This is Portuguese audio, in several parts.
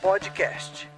Podcast.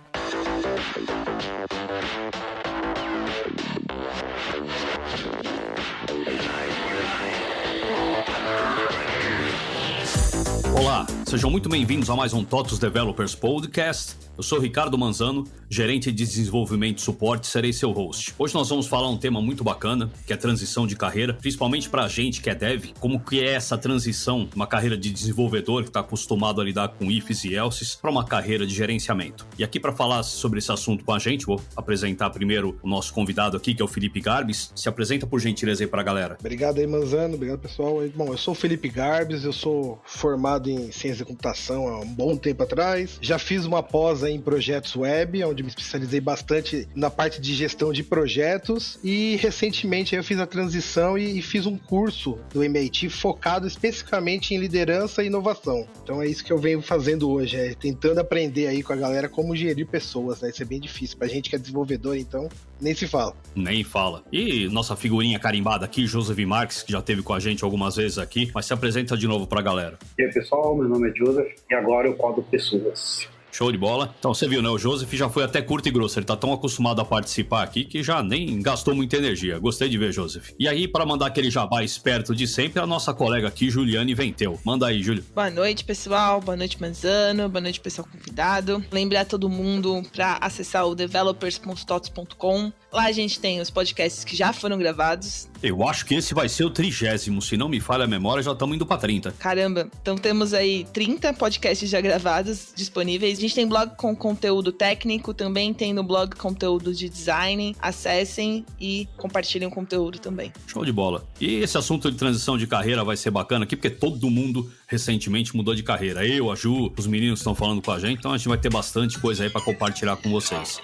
Olá, sejam muito bem-vindos a mais um TOTOS Developers Podcast. Eu sou Ricardo Manzano, gerente de desenvolvimento e suporte, serei seu host. Hoje nós vamos falar um tema muito bacana, que é a transição de carreira, principalmente pra gente que é dev, como que é essa transição, uma carreira de desenvolvedor que está acostumado a lidar com ifs e elses, para uma carreira de gerenciamento. E aqui para falar sobre esse assunto com a gente, vou apresentar primeiro o nosso convidado aqui, que é o Felipe Garbes. Se apresenta por gentileza aí pra galera. Obrigado aí, Manzano, obrigado pessoal. Bom, eu sou o Felipe Garbes, eu sou formado em ciência da computação há um bom tempo atrás, já fiz uma pós em projetos web, onde me especializei bastante na parte de gestão de projetos, e recentemente eu fiz a transição e fiz um curso do MIT focado especificamente em liderança e inovação. Então é isso que eu venho fazendo hoje, tentando aprender aí com a galera como gerir pessoas, né? Isso é bem difícil pra gente que é desenvolvedor, então nem se fala. Nem fala. E nossa figurinha carimbada aqui, Joseph Marques, que já esteve com a gente algumas vezes aqui, mas se apresenta de novo pra galera. E aí, pessoal, meu nome é Joseph e agora eu codo pessoas. Show de bola. Então você viu, né? O Joseph já foi até curto e grosso. Ele tá tão acostumado a participar aqui que já nem gastou muita energia. Gostei de ver, Joseph. E aí, para mandar aquele jabá esperto de sempre, a nossa colega aqui, Juliane Venteu. Manda aí, Júlio. Boa noite, pessoal. Boa noite, Manzano. Boa noite, pessoal convidado. Lembrar todo mundo para acessar o developers.tots.com. Lá a gente tem os podcasts que já foram gravados. Eu acho que esse vai ser o 30º. Se não me falha a memória, já estamos indo para 30. Caramba. Então temos aí 30 podcasts já gravados disponíveis. A gente tem blog com conteúdo técnico, também tem no blog conteúdo de design. Acessem e compartilhem o conteúdo também. Show de bola. E esse assunto de transição de carreira vai ser bacana aqui, porque todo mundo recentemente mudou de carreira. Eu, a Ju, os meninos estão falando com a gente, então a gente vai ter bastante coisa aí para compartilhar com vocês.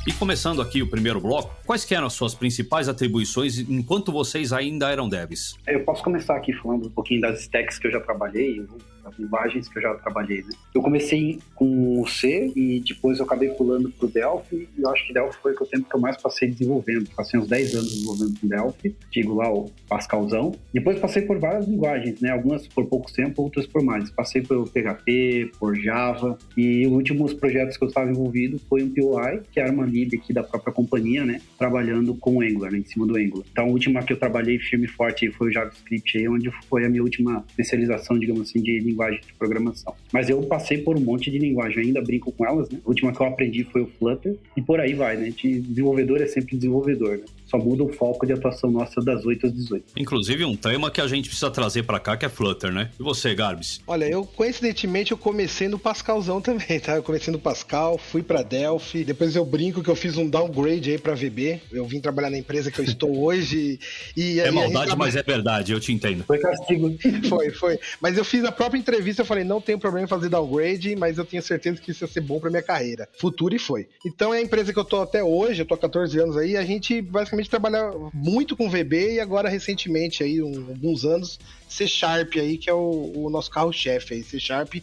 E começando aqui o primeiro bloco, quais que eram as suas principais atribuições enquanto vocês ainda eram devs? Eu posso começar aqui falando um pouquinho das stacks que eu já trabalhei, as linguagens que eu já trabalhei, né? Eu comecei com o C e depois eu acabei pulando pro Delphi, e eu acho que Delphi foi o tempo que eu mais passei desenvolvendo. Passei uns 10 anos desenvolvendo com Delphi, digo lá o Pascalzão. Depois passei por várias linguagens, né? Algumas por pouco tempo, outras por mais. Passei por PHP, por Java, e os últimos projetos que eu estava envolvido foi um POI, que era uma lib aqui da própria companhia, né? Trabalhando com Angular, né? Em cima do Angular. Então a última que eu trabalhei firme e forte foi o JavaScript aí, onde foi a minha última especialização, digamos assim, de linguagem de programação. Mas eu passei por um monte de linguagem, eu ainda brinco com elas, né? A última que eu aprendi foi o Flutter, e por aí vai, né? Desenvolvedor é sempre desenvolvedor, né? Só muda o foco de atuação nossa das 8 às 18. Inclusive um tema que a gente precisa trazer pra cá, que é Flutter, né? E você, Garbes? Olha, coincidentemente eu comecei no Pascalzão também, tá? Eu comecei no Pascal, fui pra Delphi, depois eu brinco que eu fiz um downgrade aí pra VB, eu vim trabalhar na empresa que eu estou hoje e... É maldade, mas é verdade, eu te entendo. Foi castigo. Foi. Mas eu fiz a própria entrevista, eu falei, não tem problema em fazer downgrade, mas eu tenho certeza que isso ia ser bom pra minha carreira futura, e foi. Então é a empresa que eu tô até hoje, eu tô há 14 anos aí, a gente basicamente trabalha muito com VB e agora recentemente aí, alguns anos, C Sharp aí, que é o nosso carro-chefe aí, C Sharp,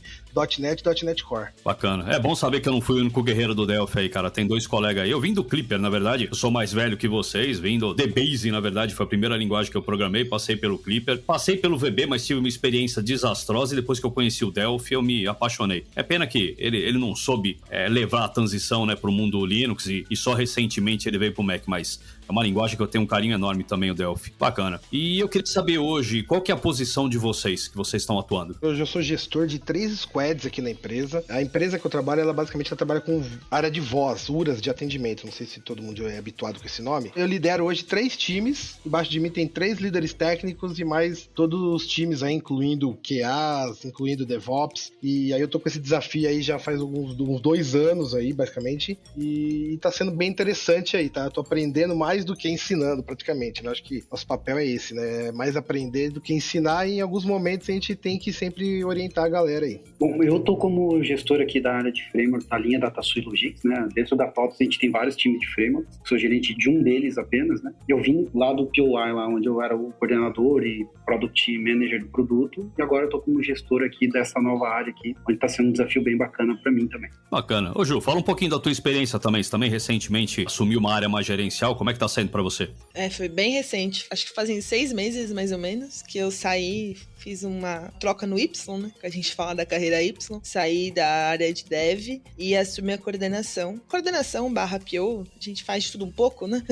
.NET, .NET Core. Bacana. É bom saber que eu não fui o único guerreiro do Delphi aí, cara. Tem 2 colegas aí. Eu vim do Clipper, na verdade. Eu sou mais velho que vocês. Vim do DBase, na verdade. Foi a primeira linguagem que eu programei. Passei pelo Clipper. Passei pelo VB, mas tive uma experiência desastrosa. E depois que eu conheci o Delphi, eu me apaixonei. É pena que ele não soube levar a transição, né, pro mundo Linux. E só recentemente ele veio pro Mac. Mas é uma linguagem que eu tenho um carinho enorme também, o Delphi. Bacana. E eu queria saber hoje, qual que é a posição de vocês, que vocês estão atuando? Hoje eu sou gestor de 3 squads aqui na empresa. A empresa que eu trabalho, ela basicamente trabalha com área de voz, URAs de atendimento. Não sei se todo mundo é habituado com esse nome. Eu lidero hoje 3 times. Embaixo de mim tem 3 líderes técnicos e mais todos os times aí, incluindo QAs, incluindo DevOps. E aí eu tô com esse desafio aí já faz uns 2 anos aí, basicamente. E tá sendo bem interessante aí, tá? Eu tô aprendendo mais do que ensinando, praticamente. Eu acho que nosso papel é esse, né? Mais aprender do que ensinar, e em alguns momentos a gente tem que sempre orientar a galera aí. Bom, eu tô como gestor aqui da área de framework da linha DataSui Logics, né? Dentro da TOTOS a gente tem vários times de framework, sou gerente de um deles apenas, né? Eu vim lá do POI, lá onde eu era o coordenador e Product Manager do produto, e agora eu tô como gestor aqui dessa nova área aqui, onde tá sendo um desafio bem bacana pra mim também. Bacana. Ô Ju, fala um pouquinho da tua experiência também. Você também recentemente assumiu uma área mais gerencial, como é que tá sendo pra você? Foi bem recente, acho que fazem 6 meses mais ou menos que eu saí, fiz uma troca no Y, né? Que a gente fala da carreira Y. Saí da área de dev e assumi a coordenação. Coordenação/PO, a gente faz de tudo um pouco, né?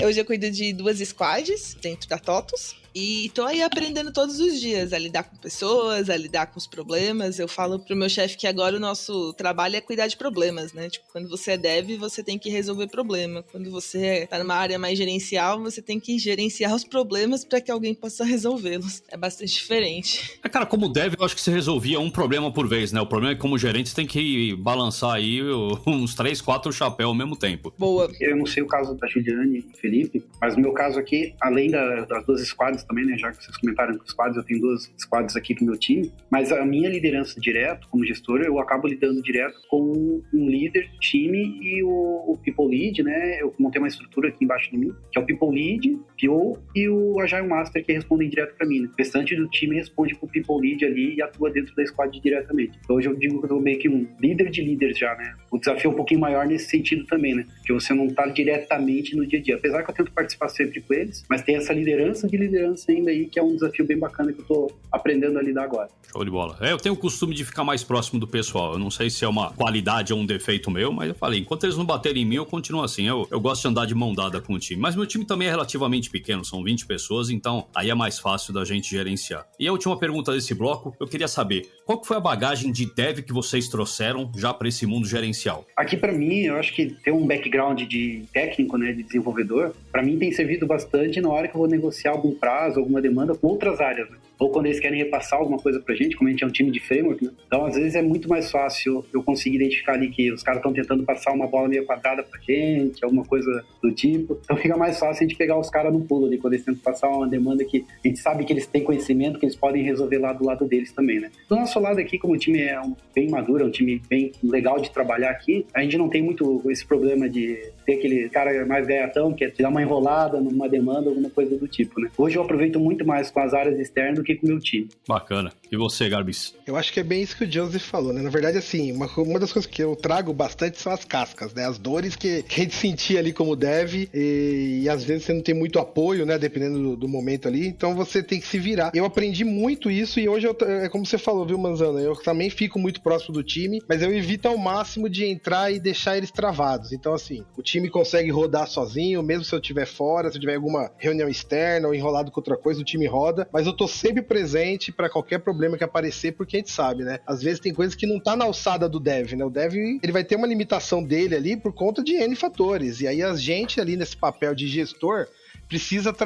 Hoje eu cuido de 2 squads dentro da TOTUS. E tô aí aprendendo todos os dias a lidar com pessoas, a lidar com os problemas. Eu falo pro meu chefe que agora o nosso trabalho é cuidar de problemas, né? Tipo, quando você é dev, você tem que resolver problema. Quando você tá numa área mais gerencial, você tem que gerenciar os problemas para que alguém possa resolvê-los. É bastante diferente. Cara, como dev, eu acho que você resolvia um problema por vez, né? O problema é que como gerente, você tem que balançar aí uns 3, 4 chapéus ao mesmo tempo. Boa. Eu não sei o caso da Juliane e Felipe, mas no meu caso aqui, além das 2 squads também, né? Já que vocês comentaram com os squads, eu tenho 2 squads aqui pro meu time, mas a minha liderança direto, como gestor, eu acabo lidando direto com um líder do time e o People Lead, né? Eu montei uma estrutura aqui embaixo de mim, que é o People Lead, PO e o Agile Master, que respondem direto para mim, né? O restante do time responde pro People Lead ali e atua dentro da squad diretamente. Então hoje eu digo que eu sou meio que um líder de líderes já, né? O desafio é um pouquinho maior nesse sentido também, né? Porque você não tá diretamente no dia a dia. Apesar que eu tento participar sempre com eles, mas tem essa liderança ainda aí, que é um desafio bem bacana que eu tô aprendendo a lidar agora. Show de bola. Eu tenho o costume de ficar mais próximo do pessoal. Eu não sei se é uma qualidade ou um defeito meu, mas eu falei, enquanto eles não baterem em mim, eu continuo assim. Eu gosto de andar de mão dada com o time. Mas meu time também é relativamente pequeno, são 20 pessoas, então aí é mais fácil da gente gerenciar. E a última pergunta desse bloco, eu queria saber, qual que foi a bagagem de dev que vocês trouxeram já para esse mundo gerencial? Aqui para mim, eu acho que ter um background de técnico, né, de desenvolvedor, para mim tem servido bastante na hora que eu vou negociar algum prazo, alguma demanda com outras áreas, né? Ou quando eles querem repassar alguma coisa pra gente, como a gente é um time de framework, né? Então, às vezes, é muito mais fácil eu conseguir identificar ali que os caras estão tentando passar uma bola meio quadrada pra gente, alguma coisa do tipo. Então, fica mais fácil a gente pegar os caras no pulo ali, quando eles tentam passar uma demanda que a gente sabe que eles têm conhecimento, que eles podem resolver lá do lado deles também, né? Do nosso lado aqui, como o time é bem maduro, é um time bem legal de trabalhar aqui, a gente não tem muito esse problema de ter aquele cara mais gaiatão, que é te dar uma enrolada numa demanda, alguma coisa do tipo, né? Hoje eu aproveito muito mais com as áreas externas do que com o meu time. Bacana. E você, Garbis? Eu acho que é bem isso que o Joseph falou, né? Na verdade, assim, uma das coisas que eu trago bastante são as cascas, né? As dores que a gente sentia ali como dev e às vezes você não tem muito apoio, né? Dependendo do momento ali. Então você tem que se virar. Eu aprendi muito isso e hoje, é como você falou, viu, Manzana? Eu também fico muito próximo do time, mas eu evito ao máximo de entrar e deixar eles travados. Então, assim, o time consegue rodar sozinho, mesmo se eu estiver fora, se eu tiver alguma reunião externa ou enrolado com outra coisa, o time roda, mas eu tô sempre presente para qualquer problema que aparecer, porque a gente sabe, né? Às vezes tem coisas que não tá na alçada do dev, né? O dev, ele vai ter uma limitação dele ali por conta de N fatores, e aí a gente ali nesse papel de gestor precisa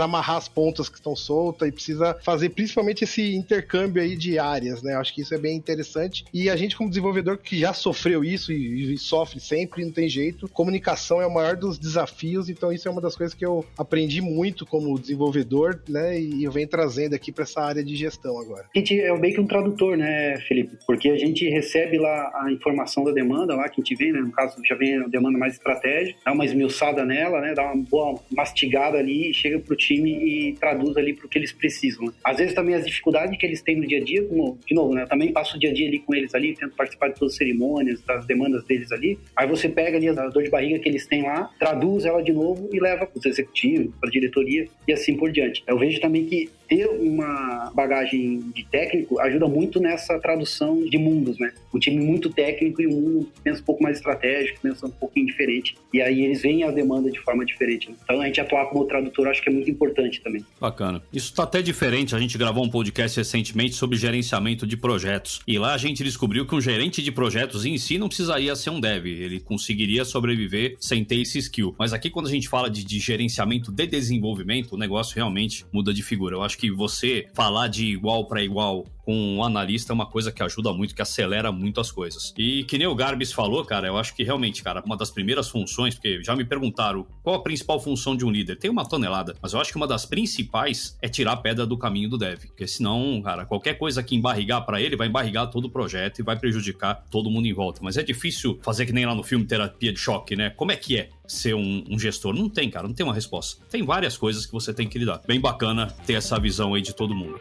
amarrar as pontas que estão soltas e precisa fazer principalmente esse intercâmbio aí de áreas, né? Acho que isso é bem interessante. E a gente, como desenvolvedor que já sofreu isso e sofre sempre, não tem jeito, comunicação é o maior dos desafios, então isso é uma das coisas que eu aprendi muito como desenvolvedor, né? E eu venho trazendo aqui para essa área de gestão agora. A gente é meio que um tradutor, né, Felipe? Porque a gente recebe lá a informação da demanda, lá que a gente vem, né? No caso, já vem a demanda mais estratégica, dá uma esmiuçada nela, né? Dá uma boa mastigada ali, chega pro time e traduz ali pro que eles precisam, né? Às vezes também as dificuldades que eles têm no dia a dia, como, de novo, né? Eu também passo o dia a dia ali com eles ali, tento participar de todas as cerimônias, das demandas deles ali. Aí você pega ali a dor de barriga que eles têm lá, traduz ela de novo e leva pros executivos, pra diretoria e assim por diante. Eu vejo também que ter uma bagagem de técnico ajuda muito nessa tradução de mundos, né? Um time muito técnico e um mundo que pensa um pouco mais estratégico, pensa um pouquinho diferente. E aí eles veem a demanda de forma diferente, né? Então a gente atuar como tradutor acho que é muito importante também. Bacana. Isso tá até diferente. A gente gravou um podcast recentemente sobre gerenciamento de projetos. E lá a gente descobriu que um gerente de projetos em si não precisaria ser um dev. Ele conseguiria sobreviver sem ter esse skill. Mas aqui quando a gente fala de gerenciamento de desenvolvimento, o negócio realmente muda de figura. Eu acho que você falar de igual para igual com um analista é uma coisa que ajuda muito, que acelera muito as coisas. E que nem o Garbis falou, cara, eu acho que realmente, cara, uma das primeiras funções, porque já me perguntaram qual a principal função de um líder. Tem uma tonelada, mas eu acho que uma das principais é tirar a pedra do caminho do dev. Porque senão, cara, qualquer coisa que embarrigar para ele vai embarrigar todo o projeto e vai prejudicar todo mundo em volta. Mas é difícil fazer que nem lá no filme Terapia de Choque, né? Como é que é ser um gestor? Não tem, cara, não tem uma resposta. Tem várias coisas que você tem que lidar. Bem bacana ter essa visão aí de todo mundo.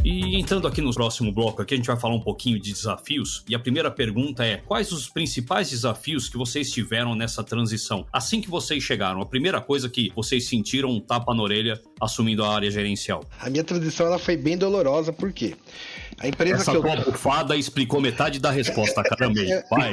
E Entrando aqui no próximo bloco, aqui a gente vai falar um pouquinho de desafios. E a primeira pergunta é: quais os principais desafios que vocês tiveram nessa transição? Assim que vocês chegaram, a primeira coisa que vocês sentiram um tapa na orelha assumindo a área gerencial. A minha transição ela foi bem dolorosa, por quê? A empresa Essa tua bufada explicou metade da resposta, caramba. Vai.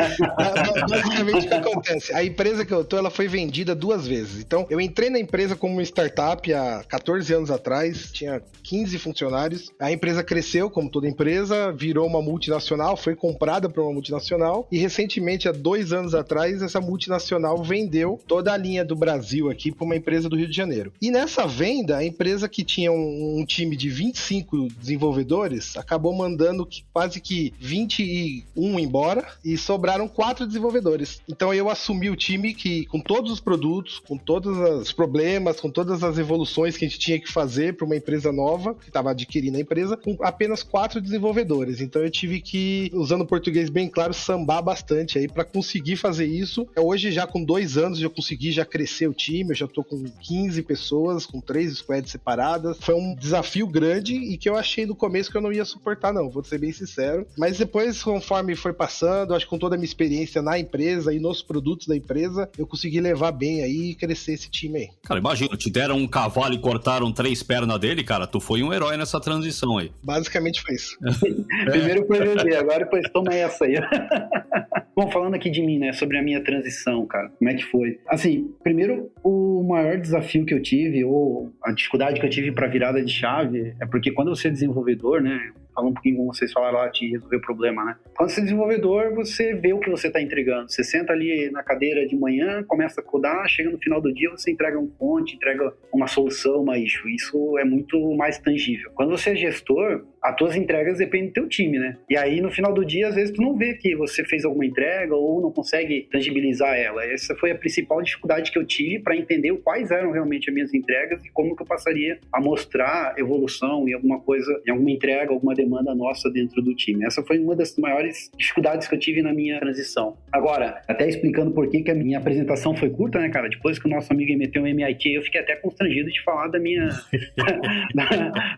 Basicamente o que acontece? A empresa que eu tô, ela foi vendida 2 vezes. Então, eu entrei na empresa como uma startup há 14 anos atrás, tinha 15 funcionários. A empresa cresceu, como toda empresa, virou uma multinacional, foi comprada por uma multinacional e recentemente, há 2 anos atrás, essa multinacional vendeu toda a linha do Brasil aqui para uma empresa do Rio de Janeiro. E nessa venda, a empresa que tinha um time de 25 desenvolvedores acabou mandando quase que 21 embora e sobraram 4 desenvolvedores. Então eu assumi o time que, com todos os produtos, com todos os problemas, com todas as evoluções que a gente tinha que fazer para uma empresa nova, que estava adquirindo a empresa, com apenas 4 desenvolvedores. Então eu tive que, usando o português bem claro, sambar bastante aí para conseguir fazer isso. Hoje, já com 2 anos, eu consegui já crescer o time, eu já tô com 15 pessoas, com 3 squads separadas. Foi um desafio grande e que eu achei no começo que eu não ia suportar, não, vou ser bem sincero. Mas depois, conforme foi passando, acho que com toda a minha experiência na empresa e nos produtos da empresa, eu consegui levar bem aí e crescer esse time aí. Cara, imagina, te deram um cavalo e cortaram 3 pernas dele, cara, tu foi um herói nessa transição aí. Basicamente foi isso. Primeiro foi vender, agora depois toma essa aí. Bom, falando aqui de mim, né, sobre a minha transição, cara, como é que foi? Assim, primeiro, o maior desafio que eu tive, ou a dificuldade que eu tive para virada de chave, é porque quando você é desenvolvedor, né, falando um pouquinho como vocês falaram lá de resolver o problema, né? Quando você é desenvolvedor, você vê o que você está entregando. Você senta ali na cadeira de manhã, começa a codar, chega no final do dia, você entrega um fonte, entrega uma solução, uma issue. Isso é muito mais tangível. Quando você é gestor, as tuas entregas dependem do teu time, né? E aí, no final do dia, às vezes, tu não vê que você fez alguma entrega ou não consegue tangibilizar ela. Essa foi a principal dificuldade que eu tive para entender quais eram realmente as minhas entregas e como que eu passaria a mostrar evolução em alguma coisa, em alguma entrega, alguma demanda nossa dentro do time. Essa foi uma das maiores dificuldades que eu tive na minha transição. Agora, até explicando por que a minha apresentação foi curta, né, cara? Depois que o nosso amigo meteu um MIT, eu fiquei até constrangido de falar da minha,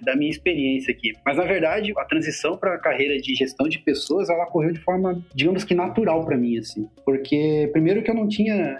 da minha experiência aqui. Mas, na verdade, a transição para a carreira de gestão de pessoas, ela ocorreu de forma, digamos que natural para mim, assim. Porque, primeiro que eu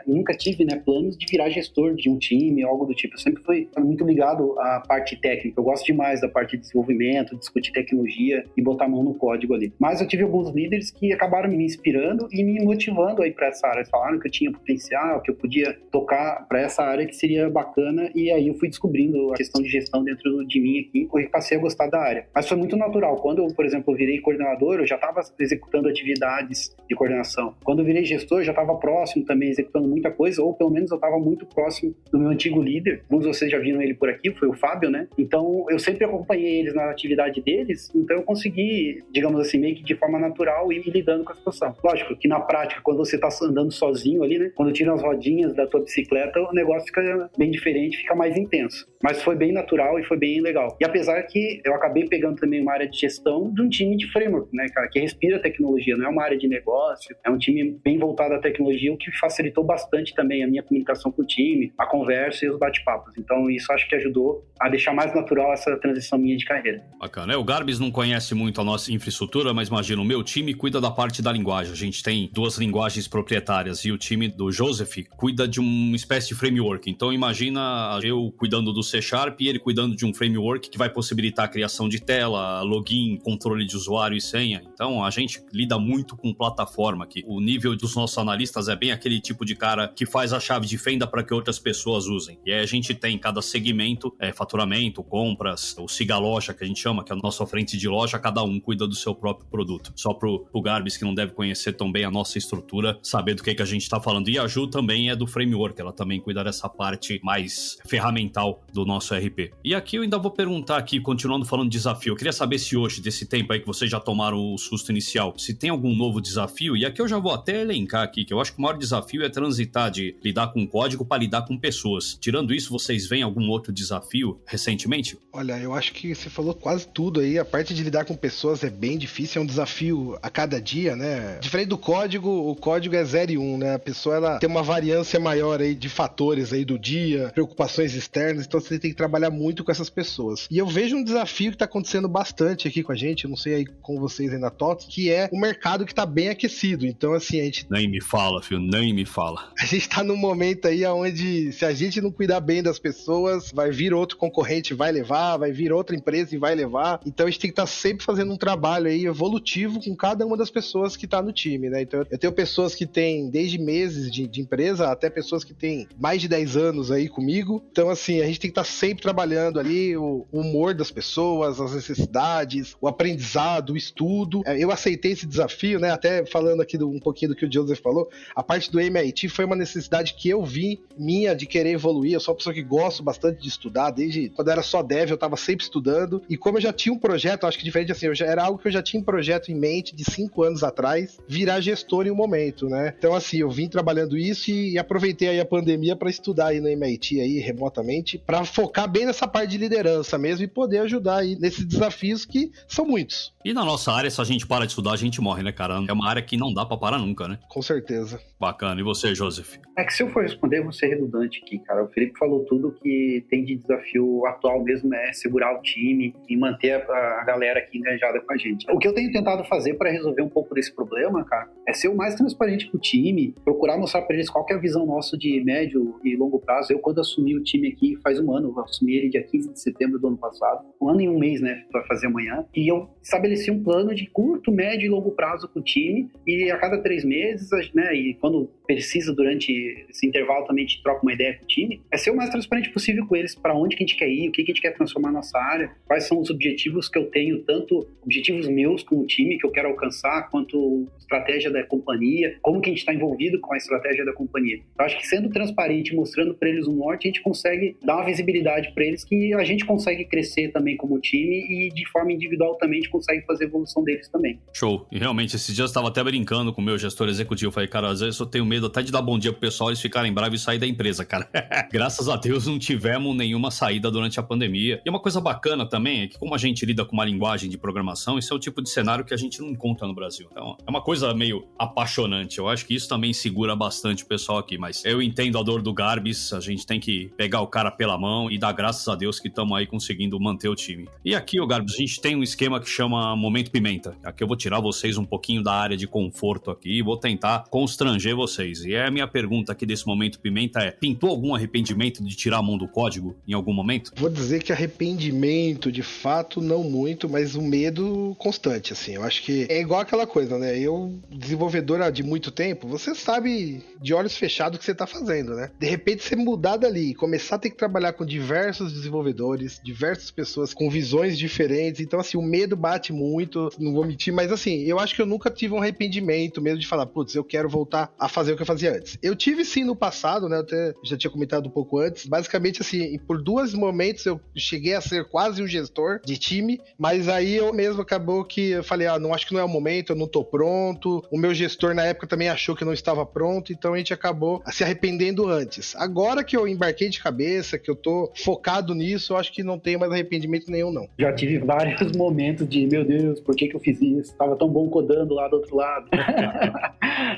nunca tive, né, planos de virar gestor de um time, algo do tipo. Eu sempre fui muito ligado à parte técnica. Eu gosto demais da parte de desenvolvimento, discutir tecnologia e botar a mão no código ali. Mas eu tive alguns líderes que acabaram me inspirando e me motivando aí para essa área. Eles falaram que eu tinha potencial, que eu podia tocar para essa área que seria bacana, e aí eu fui descobrindo a questão de gestão dentro de mim aqui e passei a gostar da área. Mas foi muito natural. Quando eu, por exemplo, virei coordenador, eu já estava executando atividades de coordenação. Quando eu virei gestor, eu já estava próximo também, executando muita coisa, ou pelo menos eu estava muito próximo do meu antigo líder. Alguns de vocês já viram ele por aqui, foi o Fábio, né? Então, eu sempre acompanhei eles na atividade deles, então eu consegui, digamos assim, meio que de forma natural ir lidando com a situação. Lógico que na prática, quando você está andando sozinho ali, né? Quando tira as rodinhas da tua bicicleta, o negócio fica bem diferente, fica mais intenso. Mas foi bem natural e foi bem legal. E apesar que eu acabei pegando também uma área de gestão de um time de framework, né, cara, que respira tecnologia, não é uma área de negócio, é um time bem voltado à tecnologia, o que facilitou bastante também a minha comunicação com o time, a conversa e os bate-papos. Então isso acho que ajudou a deixar mais natural essa transição minha de carreira. Bacana. O Garbis não conhece muito a nossa infraestrutura, mas imagina, o meu time cuida da parte da linguagem. A gente tem 2 linguagens proprietárias e o time do Joseph cuida de uma espécie de framework. Então imagina eu cuidando do C# e ele cuidando de um framework que vai possibilitar a criação de tela, login, controle de usuário e senha. Então a gente lida muito com plataforma aqui. O nível dos nossos analistas é bem aquele tipo de cara que faz a chave de fenda para que outras pessoas usem. E aí a gente tem cada segmento, faturamento, compras, o Siga Loja, que a gente chama, que é a nossa frente de loja, cada um cuida do seu próprio produto. Só pro Garbis, que não deve conhecer tão bem a nossa estrutura, saber do que a gente tá falando. E a Ju também é do framework, ela também cuida dessa parte mais ferramental do nosso RP. E aqui eu ainda vou perguntar aqui, continuando falando de desafio, eu queria saber se hoje, desse tempo aí que vocês já tomaram o susto inicial, se tem algum novo desafio, e aqui eu já vou até elencar aqui, que eu acho que o maior desafio é transitar de lidar com código para lidar com pessoas. Tirando isso, vocês veem algum outro desafio recentemente? Olha, eu acho que você falou quase tudo aí. A parte parte de lidar com pessoas é bem difícil, é um desafio a cada dia, né? Diferente do código, o código é 0 e 1, né? A pessoa, ela tem uma variância maior aí de fatores aí do dia, preocupações externas, então você tem que trabalhar muito com essas pessoas. E eu vejo um desafio que tá acontecendo bastante aqui com a gente, eu não sei aí com vocês aí na TOTS, que é o mercado que tá bem aquecido. Então, assim, a gente... Nem me fala, filho, nem me fala. A gente tá num momento aí onde, se a gente não cuidar bem das pessoas, vai vir outro concorrente e vai levar, vai vir outra empresa e vai levar. Então a gente tem que estar sempre fazendo um trabalho aí evolutivo com cada uma das pessoas que tá no time, né? Então eu tenho pessoas que têm desde meses de empresa até pessoas que têm mais de 10 anos aí comigo. Então, assim, a gente tem que estar sempre trabalhando ali o humor das pessoas, as necessidades, o aprendizado, o estudo. Eu aceitei esse desafio, né? Até falando aqui um pouquinho do que o Joseph falou, a parte do MIT foi uma necessidade que eu vi minha de querer evoluir. Eu sou uma pessoa que gosto bastante de estudar, desde quando eu era só dev, eu estava sempre estudando. E como eu já tinha um projeto, acho que diferente assim, era algo que eu já tinha um projeto em mente de 5 anos atrás, virar gestor em um momento, né? Então, assim, eu vim trabalhando isso e aproveitei aí a pandemia para estudar aí no MIT aí remotamente, para focar bem nessa parte de liderança mesmo e poder ajudar aí nesses desafios que são muitos. E na nossa área, se a gente para de estudar, a gente morre, né, cara? É uma área que não dá pra parar nunca, né? Com certeza. Bacana. E você, Joseph? É que se eu for responder, eu vou ser redundante aqui, cara. O Felipe falou tudo que tem de desafio atual mesmo, é segurar o time e manter a galera aqui engajada com a gente. O que eu tenho tentado fazer para resolver um pouco desse problema, cara, é ser o mais transparente com o time, procurar mostrar para eles qual que é a visão nossa de médio e longo prazo. Eu, quando assumi o time aqui faz um ano, eu assumi ele dia 15 de setembro do ano passado, 1 ano e 1 mês, né, vai fazer amanhã, e eu estabeleci um plano de curto, médio e longo prazo com o time, e a cada 3 meses, né, e quando precisa durante esse intervalo também a gente troca uma ideia com o time, é ser o mais transparente possível com eles, para onde que a gente quer ir, o que a gente quer transformar na nossa área, quais são os objetivos que eu tenho, tanto objetivos meus com o time que eu quero alcançar, quanto estratégia da companhia, como que a gente está envolvido com a estratégia da companhia. Eu acho que sendo transparente, mostrando para eles o norte, a gente consegue dar uma visibilidade para eles que a gente consegue crescer também como time e de forma individual também a gente consegue fazer a evolução deles também. Show. E realmente, esses dias eu estava até brincando com o meu gestor executivo. Eu falei, cara, às vezes eu tenho medo até de dar bom dia pro pessoal, eles ficarem bravos e sair da empresa, cara. Graças a Deus não tivemos nenhuma saída durante a pandemia. E uma coisa bacana também é que como a gente lida com uma linguagem de programação, isso é o tipo de cenário que a gente não encontra no Brasil. Então, é uma coisa meio apaixonante. Eu acho que isso também segura bastante o pessoal aqui. Mas eu entendo a dor do Garbis, a gente tem que pegar o cara pela mão e dar graças a Deus que estamos aí conseguindo manter o time. E aqui, ô Garbis, a gente tem um esquema que chama Momento Pimenta. Aqui eu vou tirar vocês um pouquinho da área de conforto aqui e vou tentar constranger vocês. E a minha pergunta aqui desse Momento Pimenta é: pintou algum arrependimento de tirar a mão do código em algum momento? Vou dizer que arrependimento, de fato, não muito, mas um medo constante, assim. Eu acho que é igual aquela coisa, né? Eu, desenvolvedora de muito tempo, você sabe de olhos fechados o que você tá fazendo, né? De repente, você mudar dali, começar a ter que trabalhar com diversos desenvolvedores, diversas pessoas com visões diferentes. Então, assim, o medo bate muito, não vou mentir, mas assim, eu acho que eu nunca tive um arrependimento mesmo de falar, putz, eu quero voltar a fazer o que eu fazia antes. Eu tive sim no passado, né? Eu até já tinha comentado um pouco antes. Basicamente, assim, por 2 momentos eu cheguei a ser quase um gestor de time, mas aí eu mesmo acabou que eu falei, não acho que não é o momento, eu não tô pronto. O meu gestor na época também achou que eu não estava pronto, então a gente acabou se arrependendo antes. Agora que eu embarquei de cabeça, que eu tô focado nisso, eu acho que não tenho mais arrependimento nenhum, não. Já tive vários momentos de, meu Deus, por que eu fiz isso? Tava tão bom codando lá do outro lado.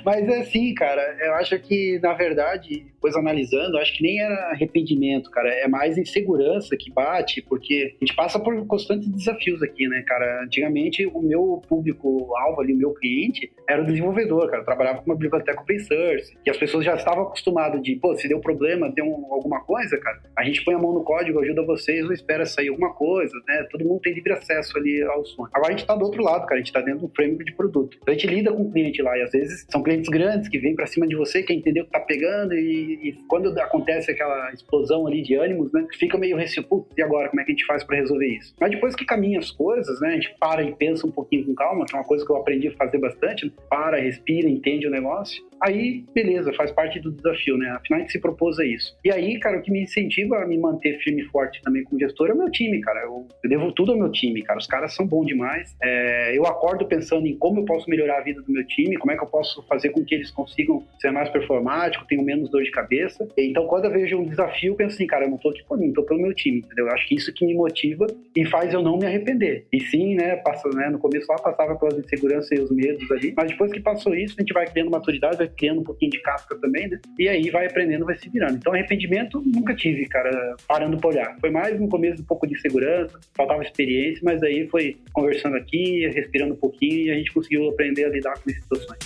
Mas é assim, cara, eu acho que, na verdade, depois analisando, eu acho que nem era arrependimento, cara, é mais insegurança que bate, porque a gente passa por constantes desafios aqui, né, cara? Antigamente, o meu público-alvo ali, o meu cliente, era o desenvolvedor, cara, eu trabalhava com uma biblioteca open source, e as pessoas já estavam acostumadas de, se deu problema, deu alguma coisa, cara, a gente põe a mão no código, ajuda vocês, ou espera sair alguma coisa, né? Todo mundo tem livre acesso ali ao som. Agora a gente tá do outro lado, cara, a gente tá dentro de um framework de produto. Então a gente lida com o cliente lá, e às vezes são clientes grandes que vêm pra cima de você, quer entender o que tá pegando, e quando acontece aquela explosão ali de ânimos, né? Fica meio receoso, e agora, como é que a gente faz pra resolver isso? Mas depois que caminha as coisas, né? A gente para e pensa um pouquinho com calma, que é uma coisa que eu aprendi a fazer bastante, né? Para, respira, entende o negócio. Aí, beleza, faz parte do desafio, né? Afinal, a gente se propôs a isso. E aí, cara, o que me incentiva a me manter firme e forte também como gestor é o meu time, cara. Eu devo tudo ao meu time, cara. Os caras são bons demais. Eu acordo pensando em como eu posso melhorar a vida do meu time, como é que eu posso fazer com que eles consigam ser mais performáticos, tenham menos dor de cabeça. Então, quando eu vejo um desafio, eu penso assim, cara, eu não tô aqui por mim, tô pelo meu time, entendeu? Eu acho que isso que me motiva e faz eu não me arrepender. E sim, né, no começo lá passava pelas inseguranças e os medos ali, mas depois que passou isso, a gente vai criando maturidade, vai criando um pouquinho de casca também, né? E aí vai aprendendo, vai se virando. Então, arrependimento nunca tive, cara, parando pra olhar. Foi mais no começo um pouco de insegurança, faltava experiência, mas aí foi conversando aqui, respirando um pouquinho e a gente conseguiu aprender a lidar com as situações.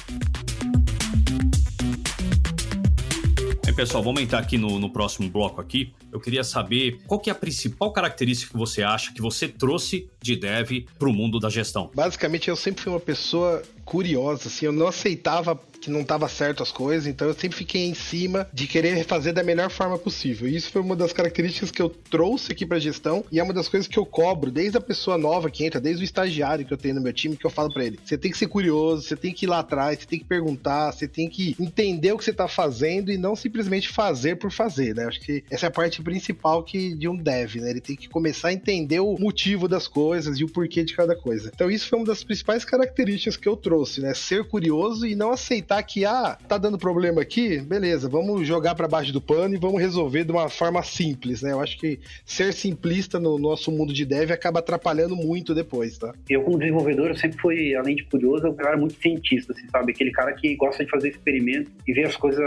Pessoal, vamos entrar aqui no próximo bloco aqui. Eu queria saber qual que é a principal característica que você acha que você trouxe de dev para o mundo da gestão. Basicamente, eu sempre fui uma pessoa curiosa, assim, eu não aceitava que não estava certo as coisas, então eu sempre fiquei em cima de querer fazer da melhor forma possível. E isso foi uma das características que eu trouxe aqui para gestão e é uma das coisas que eu cobro desde a pessoa nova que entra, desde o estagiário que eu tenho no meu time, que eu falo para ele: você tem que ser curioso, você tem que ir lá atrás, você tem que perguntar, você tem que entender o que você está fazendo e não simplesmente fazer por fazer, né? Acho que essa é a parte principal de um dev, né? Ele tem que começar a entender o motivo das coisas e o porquê de cada coisa. Então isso foi uma das principais características que eu trouxe, né? Ser curioso e não aceitar que, tá dando problema aqui, beleza, vamos jogar para baixo do pano e vamos resolver de uma forma simples, né? Eu acho que ser simplista no nosso mundo de dev acaba atrapalhando muito depois, tá? Eu, como desenvolvedor, eu sempre fui, além de curioso, um cara muito cientista, assim, sabe? Aquele cara que gosta de fazer experimento e ver as coisas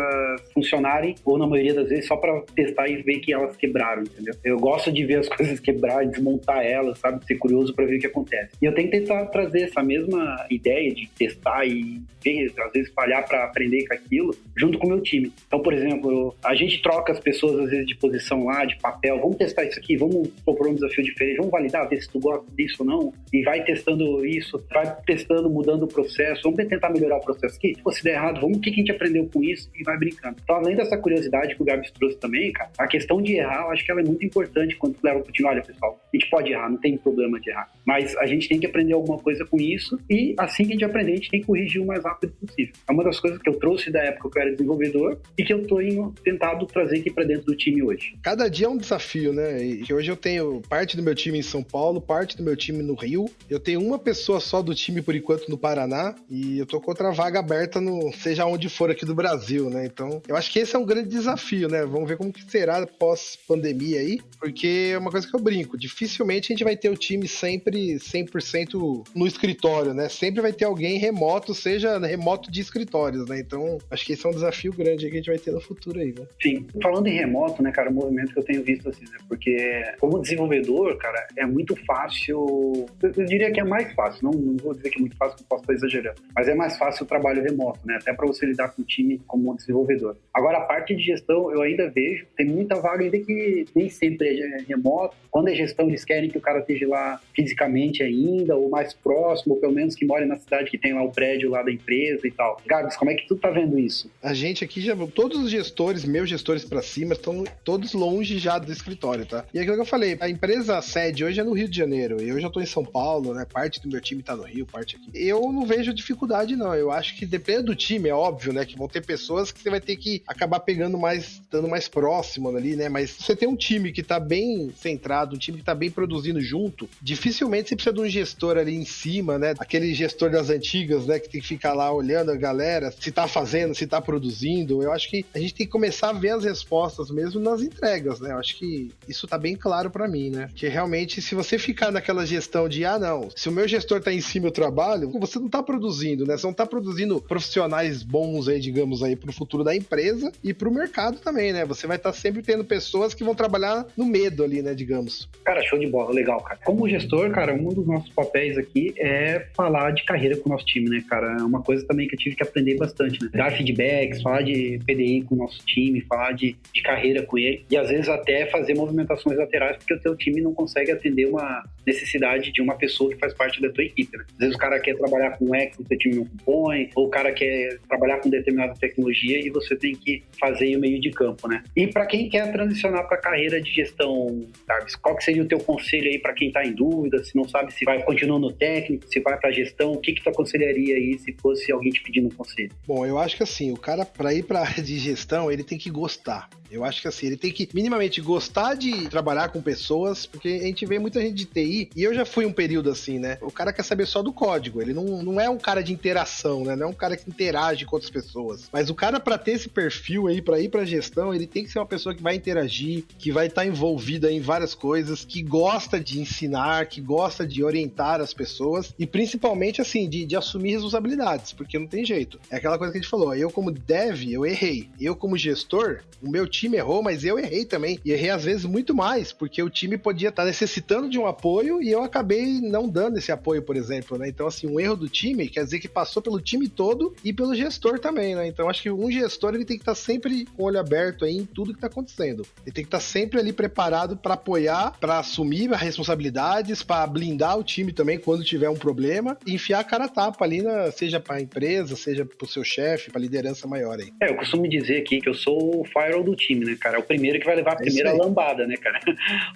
funcionarem, ou na maioria das vezes só para testar e ver que elas quebraram, entendeu? Eu gosto de ver as coisas quebrarem, desmontar elas, sabe? Ser curioso para ver o que acontece. E eu tenho que tentar trazer essa mesma ideia de testar e ver, às vezes falhar para aprender com aquilo, junto com o meu time. Então, por exemplo, a gente troca as pessoas às vezes de posição lá, de papel, vamos testar isso aqui, vamos propor um desafio diferente, vamos validar, ver se tu gosta disso ou não, e vai testando isso, vai testando, mudando o processo, vamos tentar melhorar o processo aqui. Se der errado, vamos, o que a gente aprendeu com isso e vai brincando. Então, além dessa curiosidade que o Gabs trouxe também, cara, a questão de errar, eu acho que ela é muito importante quando tu leva pro time. Olha, pessoal, a gente pode errar, não tem problema de errar, mas a gente tem que aprender alguma coisa com isso e assim que a gente aprender, a gente tem que corrigir o mais rápido possível. É uma das coisas que eu trouxe da época que eu era desenvolvedor e que eu tô tentado trazer aqui pra dentro do time hoje. Cada dia é um desafio, né? E hoje eu tenho parte do meu time em São Paulo, parte do meu time no Rio. Eu tenho uma pessoa só do time, por enquanto, no Paraná, e eu tô com outra vaga aberta seja onde for aqui do Brasil, né? Então, eu acho que esse é um grande desafio, né? Vamos ver como que será pós-pandemia aí, porque é uma coisa que eu brinco. Dificilmente a gente vai ter o time sempre 100% no escritório, né? Sempre vai ter alguém remoto, seja remoto de escritórios, né? Então, acho que esse é um desafio grande que a gente vai ter no futuro aí, né? Sim. Falando em remoto, né, cara, o movimento que eu tenho visto assim, né? Porque como desenvolvedor, cara, é muito fácil, eu diria que é mais fácil, não vou dizer que é muito fácil, que eu posso estar exagerando, mas é mais fácil o trabalho remoto, né? Até para você lidar com o time como desenvolvedor. Agora, a parte de gestão, eu ainda vejo, tem muita vaga ainda que nem sempre é remoto. Quando é gestão, eles querem que o cara esteja lá fisicamente ainda, ou mais próximo, ou pelo menos que more na cidade que tem lá o prédio lá da empresa e tal. Gabs, como é que tu tá vendo isso? A gente aqui todos os gestores, meus gestores pra cima, estão todos longe já do escritório, tá? E é aquilo que eu falei, a empresa sede hoje é no Rio de Janeiro, eu já tô em São Paulo, né? Parte do meu time tá no Rio, parte aqui. Eu não vejo dificuldade, não. Eu acho que depende do time, é óbvio, né? Que vão ter pessoas que você vai ter que acabar pegando estando mais próximo ali, né? Mas se você tem um time que tá bem centrado, um time que tá bem produzindo junto, dificilmente você precisa de um gestor ali em cima, né? Aquele gestor das antigas, né? Que tem que ficar lá olhando a galera, se tá fazendo, se tá produzindo. Eu acho que a gente tem que começar a ver as respostas mesmo nas entregas, né? Eu acho que isso tá bem claro pra mim, né? Que realmente, se você ficar naquela gestão de, não, se o meu gestor tá em cima do trabalho, você não tá produzindo, né? Você não tá produzindo profissionais bons aí, digamos aí, pro futuro da empresa e pro mercado também, né? Você vai estar sempre tendo pessoas que vão trabalhar no medo ali, né, digamos. Cara, show de bola, legal, cara. Como gestor, cara, um dos nossos papéis aqui é falar de carreira com o nosso time, né, cara? É uma coisa também que eu tive que aprender bastante, né? Dar feedbacks, falar de PDI com o nosso time, falar de carreira com ele e às vezes até fazer movimentações laterais porque o teu time não consegue atender uma necessidade de uma pessoa que faz parte da tua equipe, né? Às vezes o cara quer trabalhar com X, o teu time não compõe, ou o cara quer trabalhar com determinada tecnologia e você tem que fazer o meio de campo, né? E para quem quer transicionar para a carreira de gestão, Gabs, qual que seria o teu conselho aí para quem tá em dúvida, se não sabe se vai continuar no técnico, se vai para gestão, o que tu aconselharia aí se fosse alguém te pedindo um conselho? Bom, eu acho que assim, o cara, pra ir pra área de gestão, ele tem que gostar. Eu acho que assim, ele tem que minimamente gostar de trabalhar com pessoas, porque a gente vê muita gente de TI, e eu já fui um período assim, né? O cara quer saber só do código, ele não é um cara de interação, né? Não é um cara que interage com outras pessoas. Mas o cara, pra ter esse perfil aí, pra ir pra gestão, ele tem que ser uma pessoa que vai interagir, que vai estar envolvida em várias coisas, que gosta de ensinar, que gosta de orientar as pessoas, e principalmente assim, de assumir responsabilidades, porque não tem jeito. É aquela coisa que a gente falou, eu como dev, eu errei. Eu como gestor, o meu time errou, mas eu errei também. E errei às vezes muito mais, porque o time podia estar necessitando de um apoio e eu acabei não dando esse apoio, por exemplo, né? Então, assim, um erro do time quer dizer que passou pelo time todo e pelo gestor também, né? Então, acho que um gestor, ele tem que estar sempre com o olho aberto aí em tudo que está acontecendo. Ele tem que estar sempre ali preparado para apoiar, para assumir as responsabilidades, para blindar o time também quando tiver um problema e enfiar a cara a tapa ali, seja para a empresa, seja para o seu chefe, para a liderança maior aí. Eu costumo dizer aqui que eu sou o firewall do time, né, cara? É o primeiro que vai levar a primeira lambada, né, cara?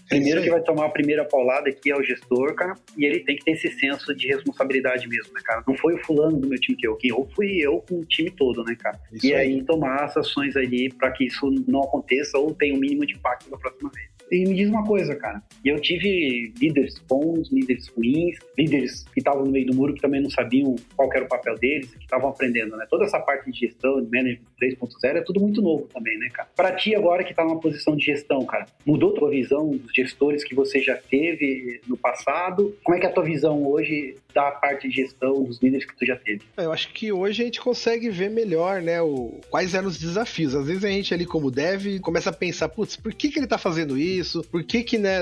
O primeiro que vai tomar a primeira paulada aqui é o gestor, cara, e ele tem que ter esse senso de responsabilidade mesmo, né, cara? Não foi o fulano do meu time que quem errou fui eu com o time todo, né, cara? Isso e aí tomar as ações ali para que isso não aconteça ou tenha o mínimo de impacto da próxima vez. E me diz uma coisa, cara, eu tive líderes bons, líderes ruins, líderes que estavam no meio do muro que também não sabiam qual era o papel deles, que estavam aprendendo, né? Toda essa parte de gestão, de management 3.0 é tudo muito novo também, né, cara? Pra ti agora que tá numa posição de gestão, cara, mudou tua visão dos gestores que você já teve no passado? Como é que é a tua visão hoje da parte de gestão dos líderes que tu já teve? Eu acho que hoje a gente consegue ver melhor, né, quais eram os desafios. Às vezes a gente ali como dev começa a pensar, putz, por que ele tá fazendo isso? Por que, né,